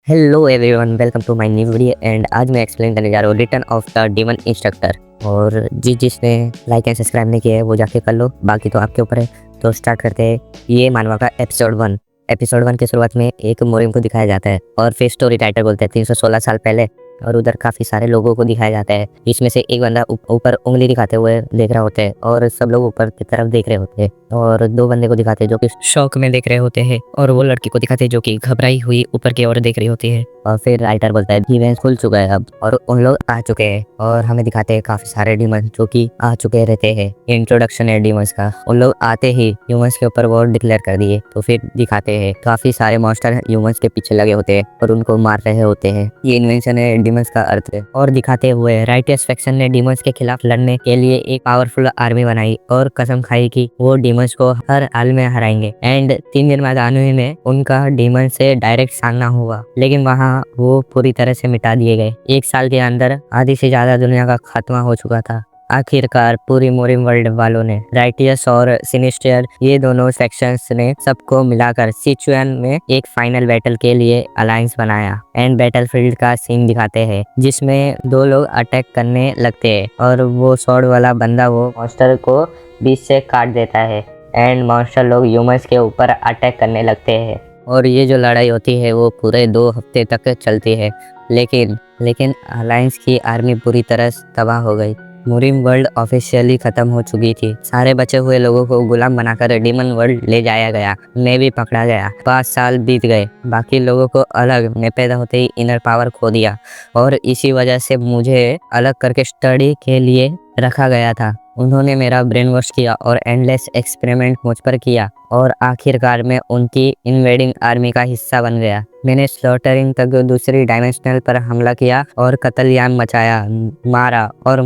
Hello everyone, welcome to my new video. And आज मैं explain करने जा रहा हूँ return of the demon instructor. और जिसने लाइक एंड सब्सक्राइब नहीं किया है वो जाके कर लो, बाकी तो आपके ऊपर है। तो स्टार्ट करते हैं ये मानवा का एपिसोड 1 की शुरुआत में एक मोरिम को दिखाया जाता है और फिर स्टोरी टाइटल बोलते हैं 316 साल पहले। और उधर काफी सारे लोगों को दिखाया जाता है, इसमें से एक बंदा ऊपर उंगली दिखाते हुए देख रहा होता है और सब लोग ऊपर की तरफ देख रहे होते हैं। और दो बंदे को दिखाते हैं जो कि शौक में देख रहे होते हैं, और वो लड़की को दिखाते हैं जो कि घबराई हुई ऊपर की ओर देख रही होती है। और फिर राइटर बोलता है इवेंट खुल चुका है अब, और उन लोग आ चुके हैं। और हमें दिखाते हैं काफी सारे डीमन जो कि आ चुके रहते हैं। इंट्रोडक्शन है डीमंस का। उन लोग आते ही ह्यूमंस के ऊपर वॉर डिक्लेयर कर दिए। तो फिर दिखाते हैं काफी सारे मॉन्स्टर ह्यूमंस के पीछे लगे होते हैं और उनको मार रहे होते हैं। ये इन्वेंशन है डीमंस का अर्थ है। और दिखाते हुए राइटर्स फैक्शन ने डीमंस के खिलाफ लड़ने के लिए एक पावरफुल आर्मी बनाई और कसम खाई कि वो डीमंस को हर हाल में हराएंगे। एंड 3 दिन बाद आने में उनका डीमन से डायरेक्ट सामना हुआ, लेकिन वहाँ वो पूरी तरह से मिटा दिए गए। 1 साल के अंदर आधी से ज्यादा दुनिया का खात्मा हो चुका था। आखिरकार पूरी मोरिम वर्ल्ड वालों ने, राइटियस और सिनिस्टर, ये दोनों सेक्शंस ने सबको मिलाकर सिचुएन में एक फाइनल बैटल के लिए अलायंस बनाया। एंड बैटलफील्ड का सीन दिखाते हैं जिसमें 2 लोग अटैक करने लगते हैं और वो स्वॉर्ड वाला बंदा वो मॉन्स्टर को बीच से काट देता है। एंड मॉन्स्टर लोग ह्यूमंस के ऊपर अटैक करने लगते हैं और ये जो लड़ाई होती है वो पूरे 2 हफ्ते तक चलती है। लेकिन अलायंस की आर्मी पूरी तरह तबाह हो गई। मोरिम वर्ल्ड ऑफिशियली खत्म हो चुकी थी। सारे बचे हुए लोगों को गुलाम बनाकर डीमन वर्ल्ड ले जाया गया। मैं भी पकड़ा गया। 5 साल बीत गए। बाकी लोगों को अलग, मैं पैदा होते ही इनर पावर खो दिया और इसी वजह से मुझे अलग करके स्टडी के लिए रखा गया था। उन्होंने मेरा ब्रेन वॉश किया और एंडलेस एक्सपेरिमेंट मुझ पर किया और आखिरकार मैं उनकी इन्वेडिंग आर्मी का हिस्सा बन गया। मैंने स्लॉटरिंग तक दूसरी डायमेंशनल पर हमला किया और कत्लेआम मचाया, मारा और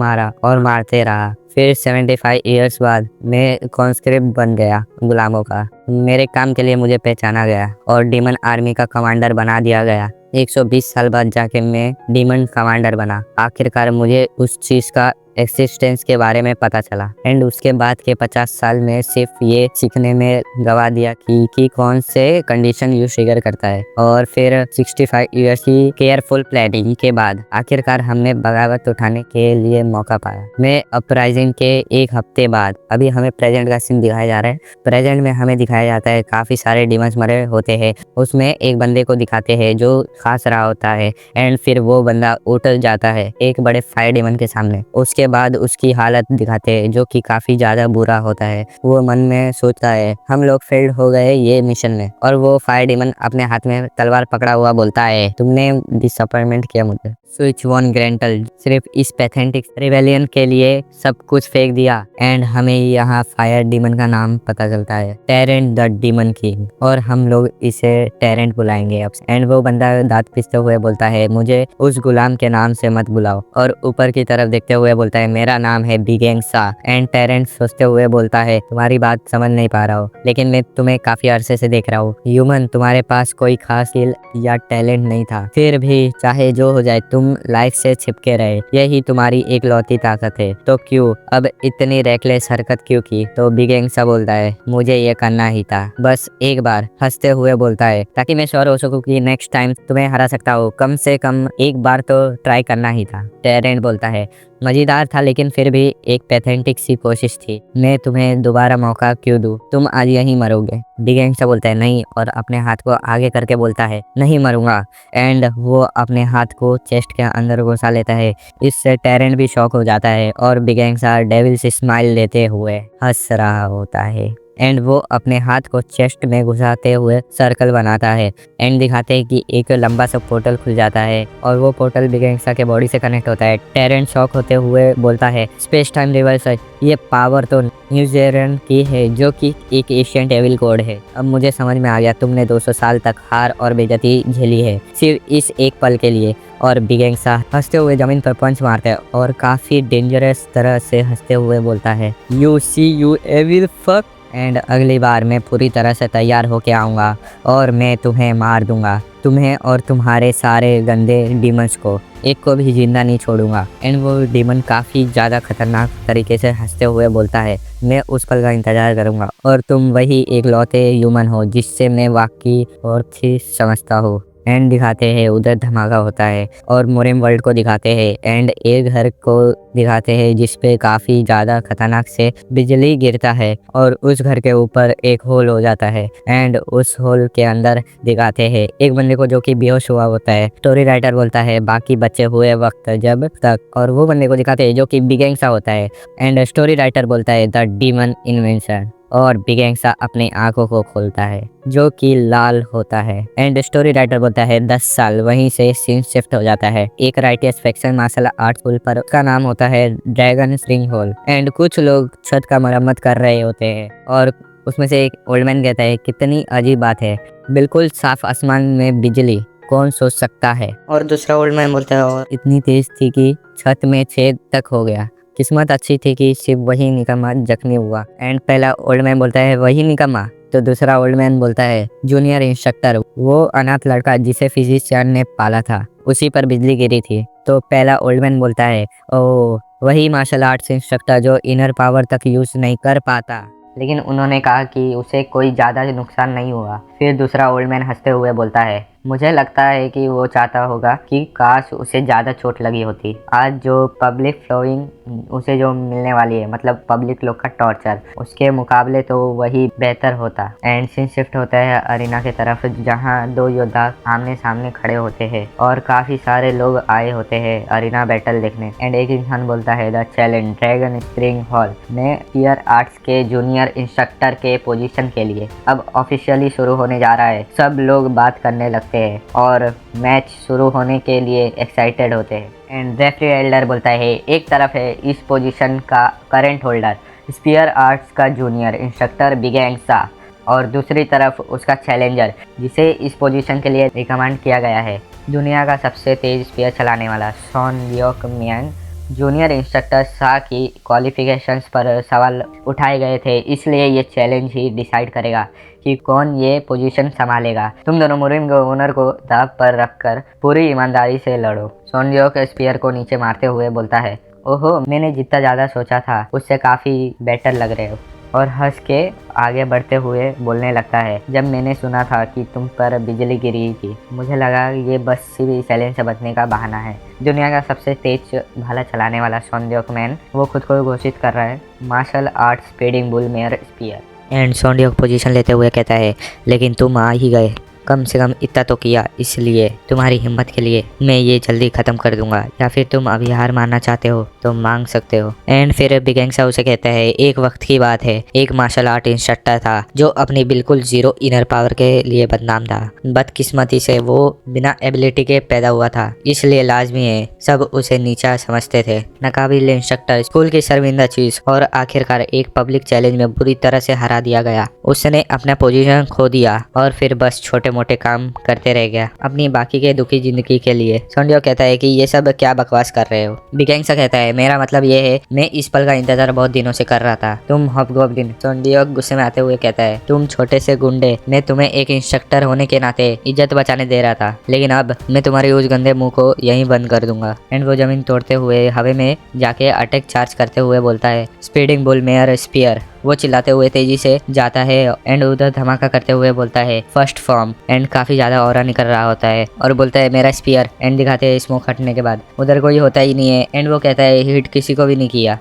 मारते रहा। फिर 75 इयर्स बाद मैं कॉन्स्क्रिप्ट बन गया गुलामों का। मेरे काम के लिए मुझे पहचाना गया और डीमन आर्मी का कमांडर बना दिया गया। 120 साल बाद जाके मैं डीमन कमांडर बना। आखिरकार मुझे उस चीज का एक्सिस्टेंस के बारे में पता चला। एंड उसके बाद के 50 साल में सिर्फ ये सीखने में गवा दिया कि कौन से कंडीशन यूज ट्रिगर करता है। और फिर 65 इयर्स की केयरफुल प्लानिंग के बाद आखिरकार हमने बगावत उठाने के लिए मौका पाया। मैं अपराइजिंग के 1 हफ्ते बाद, अभी हमें प्रेजेंट का सीन दिखाया जा रहा है। प्रेजेंट में हमें दिखाया जाता है काफी सारे डीमंस मरे होते हैं। उसमें एक बंदे को दिखाते हैं जो खास रहा होता है। एंड फिर वो बंदा उठ जाता है एक बड़े फायर डीमन के सामने। उसके बाद उसकी हालत दिखाते हैं जो कि काफी ज्यादा बुरा होता है। वो मन में सोचता है हम लोग फेल्ड हो गए ये मिशन में। और वो फायर डीमन अपने हाथ में तलवार पकड़ा हुआ बोलता है तुमने डिसअपॉइंटमेंट किया मुझे। स्विच वन ग्रेंटल सिर्फ इस पैथेटिक रिवेलियन के लिए सब कुछ फेंक दिया। एंड हमें यहाँ फायर डीमन का नाम पता चलता है, टेरेंट द डीमन किंग, और हम लोग इसे टेरेंट बुलाएंगे अब। एंड वो बंदा दांत पीसते हुए बोलता है मुझे उस गुलाम के नाम से मत बुलाओ, और ऊपर की तरफ देखते हुए बोलता है मेरा नाम है बिगेंसा। एंड टेरेंट सोचते हुए बोलता है तुम्हारी बात समझ नहीं पा रहा हूँ, लेकिन मैं तुम्हें काफी अरसे से देख रहा हूँ। ह्यूमन, तुम्हारे पास कोई खास स्किल या टैलेंट नहीं था, फिर भी चाहे जो हो जाए तुम लाइफ से छिपके रहे, यही तुम्हारी एकलौती ताकत है। तो क्यों अब इतनी रेकलेस हरकत क्यों की? तो बिगेंसा बोलता है मुझे ये करना ही था, बस एक बार। हंसते हुए बोलता है ताकि मैं श्योर हो सकूं कि नेक्स्ट टाइम तुम्हें हरा सकता हूँ, कम से कम एक बार तो ट्राई करना ही था। टेरेंट बोलता है मजेदार था, लेकिन फिर भी एक पैथेटिक सी कोशिश थी। मैं तुम्हें दोबारा मौका क्यों दूं? तुम आज यहीं मरोगे। बिगेंसा बोलता है नहीं, और अपने हाथ को आगे करके बोलता है नहीं मरूंगा। एंड वो अपने हाथ को चेस्ट के अंदर घुसा लेता है। इससे टेरेंट भी शॉक हो जाता है और बिगेंसा डेविल से स्माइल लेते हुए हंस रहा होता है। एंड वो अपने हाथ को चेस्ट में घुसाते हुए सर्कल बनाता है। एंड दिखाते हैं कि एक लंबा सा पोर्टल खुल जाता है और वो पोर्टल बिगेंसा के बॉडी से कनेक्ट होता है। टेरेंट शॉक होते हुए बोलता है स्पेस टाइम रिवर्सल, ये पावर तो न्यूजेरन की है जो कि एक एशियन डेविल कोड है। अब मुझे समझ में आ गया, तुमने 200 साल तक हार और बेइज्जती झेली है सिर्फ इस एक पल के लिए। और बिगेंसा हंसते हुए जमीन पर पंच मारता है और काफी डेंजरस तरह से हंसते हुए बोलता है you see you evil fuck. And अगली बार मैं पूरी तरह से तैयार होके आऊँगा और मैं तुम्हें मार दूंगा, तुम्हें और तुम्हारे सारे गंदे डीमंस को, एक को भी जिंदा नहीं छोड़ूंगा। एंड वो डीमन काफ़ी ज़्यादा खतरनाक तरीके से हंसते हुए बोलता है मैं उस पल का इंतज़ार करूंगा और तुम वही एक लौते ह्यूमन हो जिससे मैं वाकई और थी समझता हूँ। एंड दिखाते हैं उधर धमाका होता है और मोरेम वर्ल्ड को दिखाते हैं एंड एक घर को दिखाते हैं जिसपे काफी ज्यादा खतरनाक से बिजली गिरता है और उस घर के ऊपर एक होल हो जाता है एंड उस होल के अंदर दिखाते हैं एक बंदे को जो कि बेहोश हुआ होता है। स्टोरी राइटर बोलता है बाकी बच्चे हुए वक्त जब तक, और वो बंदे को दिखाते हैं जो कि बिगेंसा होता है एंड स्टोरी राइटर बोलता है द डीमन इन्वेंशन, और बिगेंसा अपनी आंखों को खोलता है जो कि लाल होता है एंड स्टोरी राइटर बोलता है 10 साल। वहीं से सीन शिफ्ट हो जाता है एक righteous faction martial art school पर, उसका नाम होता है ड्रैगन स्प्रिंग हॉल एंड कुछ लोग छत का मरम्मत कर रहे होते हैं और उसमें से एक ओल्ड मैन कहता है कितनी अजीब बात है, बिल्कुल साफ आसमान में बिजली, कौन सोच सकता है। और दूसरा ओल्ड मैन बोलता है और इतनी तेज थी कि छत में छेद तक हो गया, किस्मत अच्छी थी कि सिर्फ वही निकम्मा जख्मी हुआ। एंड पहला ओल्ड मैन बोलता है वही निकम्मा, तो दूसरा ओल्ड मैन बोलता है जूनियर इंस्ट्रक्टर, वो अनाथ लड़का जिसे फिजिशियन ने पाला था, उसी पर बिजली गिरी थी। तो पहला ओल्ड मैन बोलता है ओ वही मार्शल आर्ट्स इंस्ट्रक्टर जो इनर पावर तक यूज नहीं कर पाता, लेकिन उन्होंने कहा कि उसे कोई ज़्यादा नुकसान नहीं हुआ। फिर दूसरा ओल्ड मैन हंसते हुए बोलता है मुझे लगता है कि वो चाहता होगा कि काश उसे ज़्यादा चोट लगी होती। आज जो पब्लिक फ्लोइंग उसे जो मिलने वाली है, मतलब पब्लिक लोग का टॉर्चर, उसके मुकाबले तो वही बेहतर होता। एंड सीन शिफ्ट होता है अरीना की तरफ जहां दो योद्धा आमने सामने खड़े होते हैं और काफ़ी सारे लोग आए होते हैं अरीना बैटल देखने। एंड एक इंसान बोलता है the challenge dragon spring hall में पियर आर्ट्स के जूनियर इंस्ट्रक्टर के पोजीशन के लिए अब ऑफिशियली शुरू होने जा रहा है। सब लोग बात करने लगते हैं और मैच शुरू होने के लिए एक्साइटेड होते हैं। एंड रेफरी एल्डर बोलता है एक तरफ है इस पोजीशन का करंट होल्डर स्पीयर आर्ट्स का जूनियर इंस्ट्रक्टर बिगेंसा और दूसरी तरफ उसका चैलेंजर जिसे इस पोजीशन के लिए रिकमेंड किया गया है दुनिया का सबसे तेज स्पीयर चलाने वाला सॉन लियोक मियांग। जूनियर इंस्ट्रक्टर सा की क्वालिफिकेशंस पर सवाल उठाए गए थे, इसलिए ये चैलेंज ही डिसाइड करेगा कि कौन ये पोजीशन संभालेगा। तुम दोनों मुरिम के ओनर को दाव पर रखकर पूरी ईमानदारी से लड़ो। सोन लियोक स्पीयर को नीचे मारते हुए बोलता है ओहो मैंने जितना ज़्यादा सोचा था उससे काफ़ी बेटर लग रहे हो, और हंस के आगे बढ़ते हुए बोलने लगता है जब मैंने सुना था कि तुम पर बिजली गिरी थी मुझे लगा ये बस सिर्फ चैलेंज से बचने का बहाना है। दुनिया का सबसे तेज भाला चलाने वाला सोन लियोक मैन वो खुद को घोषित कर रहा है martial art speeding bull mayor Spear. And सोन लियोक पोजीशन लेते हुए कहता है लेकिन तुम आ ही गए, कम से कम इतना तो किया, इसलिए तुम्हारी हिम्मत के लिए मैं ये जल्दी ख़त्म कर दूंगा, या फिर तुम अभी हार मानना चाहते हो तो मांग सकते हो। एंड फिर बिगेंसा उसे कहता है एक वक्त की बात है एक मार्शल आर्ट इंस्ट्रक्टर था जो अपनी बिल्कुल जीरो इनर पावर के लिए बदनाम था। बदकिस्मती से वो बिना एबिलिटी के पैदा हुआ था, इसलिए लाजमी है सब उसे नीचा समझते थे। नाकाबिल इंस्ट्रक्टर, स्कूल की शर्मिंदा चीज, और आखिरकार एक पब्लिक चैलेंज में बुरी तरह से हरा दिया गया। उसने अपना पोजीशन खो दिया और फिर बस छोटे मोटे काम करते रह गया अपनी बाकी के दुखी जिंदगी के लिए। सोन लियोक कहता है कि ये सब क्या बकवास कर रहे हो। बिगेंसा कहता है मेरा मतलब ये है मैं इस पल का इंतजार बहुत दिनों से कर रहा था, तुम हॉबगॉब्लिन। सोन लियोक गुस्से में आते हुए कहता है तुम छोटे से गुंडे, मैं तुम्हें एक इंस्ट्रक्टर होने के नाते इज्जत बचाने दे रहा था, लेकिन अब मैं तुम्हारे उस गंदे मुंह को यहीं बंद कर दूंगा। एंड वो जमीन तोड़ते हुए हवा में जाके अटैक चार्ज करते हुए बोलता है स्पीडिंग बुल मेयर स्पीयर। वो चिल्लाते हुए तेजी से जाता है एंड उधर धमाका करते हुए बोलता है फर्स्ट फॉर्म। एंड काफी ज्यादा ऑरा निकल रहा होता है और बोलता है मेरा स्पीयर। एंड दिखाते हैं स्मोक हटने के बाद उधर कोई होता ही नहीं है। एंड वो कहता है हिट किसी को भी नहीं किया।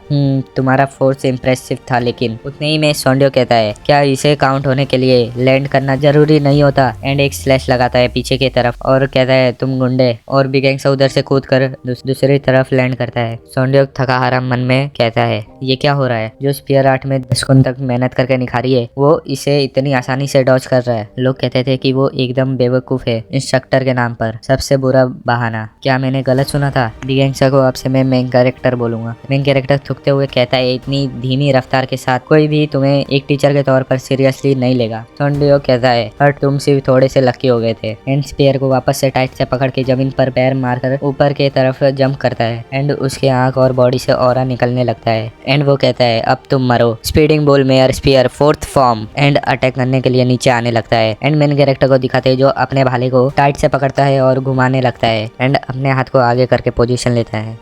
तुम्हारा फोर्स इम्प्रेसिव था, लेकिन उतने ही में सोन लियोक कहता है क्या इसे काउंट होने के लिए लैंड करना जरूरी नहीं होता। एंड एक स्लैश लगाता है पीछे की तरफ और कहता है तुम गुंडे, और बिगेंसा उधर से कूद कर दूसरी तरफ लैंड करता है। सोन लियोक थका हारा मन में कहता है ये क्या हो रहा है, जो स्पीयर आर्ट में 10 तक मेहनत करके निखारी है वो इसे इतनी आसानी से डॉज कर रहा है। लोग कहते थे कि वो एकदम बेवकूफ है इंस्ट्रक्टर के नाम पर, सबसे बुरा बहाना। क्या मैंने गलत सुना था? बिगेंसा को अब से मैं मेन कैरेक्टर बोलूंगा। मेन कैरेक्टर थूकते हुए कहता है इतनी धीमी रफ्तार के साथ कोई भी तुम्हें एक टीचर के तौर पर सीरियसली नहीं लेगा। सोन लियोक कहता है पर तुम सिर्फ थोड़े से लकी हो गए थे। एंड स्पीयर को वापस से टाइट से पकड़ के जमीन पर पैर मारकर ऊपर के तरफ जंप करता है एंड उसके आंख और बॉडी से ऑरा निकलने लगता है। एंड वो कहता है अब तुम मरो। Speeding bull mayor spear fourth form. And attack करने के लिए नीचे आने लगता है। एंड मेन कैरेक्टर को दिखाते हैं जो अपने भाले को टाइट से पकड़ता है और घुमाने लगता है एंड अपने हाथ को आगे करके पोजीशन लेता है।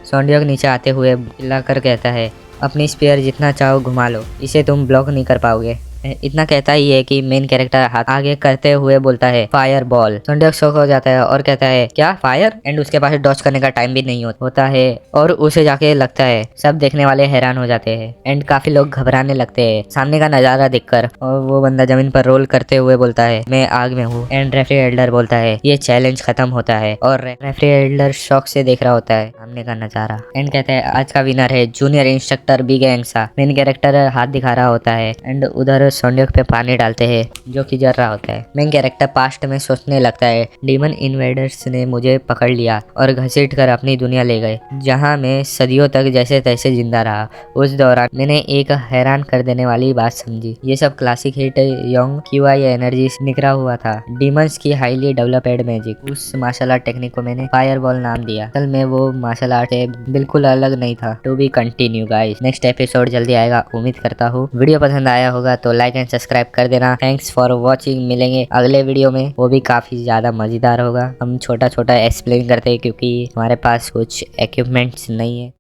सोन लियोक नीचे आते हुए चिल्लाकर कहता है अपनी स्पीयर जितना चाहो घुमा लो, इसे तुम ब्लॉक नहीं कर पाओगे। इतना कहता ही है कि मेन कैरेक्टर हाथ आगे करते हुए बोलता है फायर बॉल। सोंडियक शॉक हो जाता है और कहता है क्या फायर, एंड उसके पास डॉज करने का टाइम भी नहीं होता है और उसे जाके लगता है। सब देखने वाले हैरान हो जाते हैं एंड काफी लोग घबराने लगते हैं सामने का नजारा देखकर, और वो बंदा जमीन पर रोल करते हुए बोलता है मैं आग में हूँ। एंड रेफरी एल्डर बोलता है ये चैलेंज खत्म होता है, और रेफरी एल्डर शौक से देख रहा होता है सामने का नजारा एंड कहता है आज का विनर है जूनियर इंस्ट्रक्टर बिग एंगसा। मेन कैरेक्टर हाथ दिखा रहा होता है एंड उधर सोंडियक पे पानी डालते हैं जो कि जल रहा होता है। मेन कैरेक्टर पास्ट में सोचने लगता है डीमन इन्वेडर्स ने मुझे पकड़ लिया और घसीट कर अपनी दुनिया ले गए, जहाँ मैं सदियों तक जैसे तैसे जिंदा रहा। उस दौरान मैंने एक हैरान कर देने वाली बात समझी। ये सब classic hit young QI energy निकला हुआ था, डीमंस की हाईली डेवलप्ड मैजिक। उस मार्शल आर्ट टेक्निक को मैंने फायरबॉल नाम दिया। असल में वो मार्शल आर्ट बिल्कुल अलग नहीं था। To be continue guys, next episode जल्दी आएगा उम्मीद करता हूँ। वीडियो पसंद आया होगा तो लाइक एंड सब्सक्राइब कर देना। थैंक्स फॉर वॉचिंग, मिलेंगे अगले वीडियो में, वो भी काफी ज्यादा मजेदार होगा। हम छोटा छोटा एक्सप्लेन करते हैं क्योंकि हमारे पास कुछ इक्विपमेंट्स नहीं है।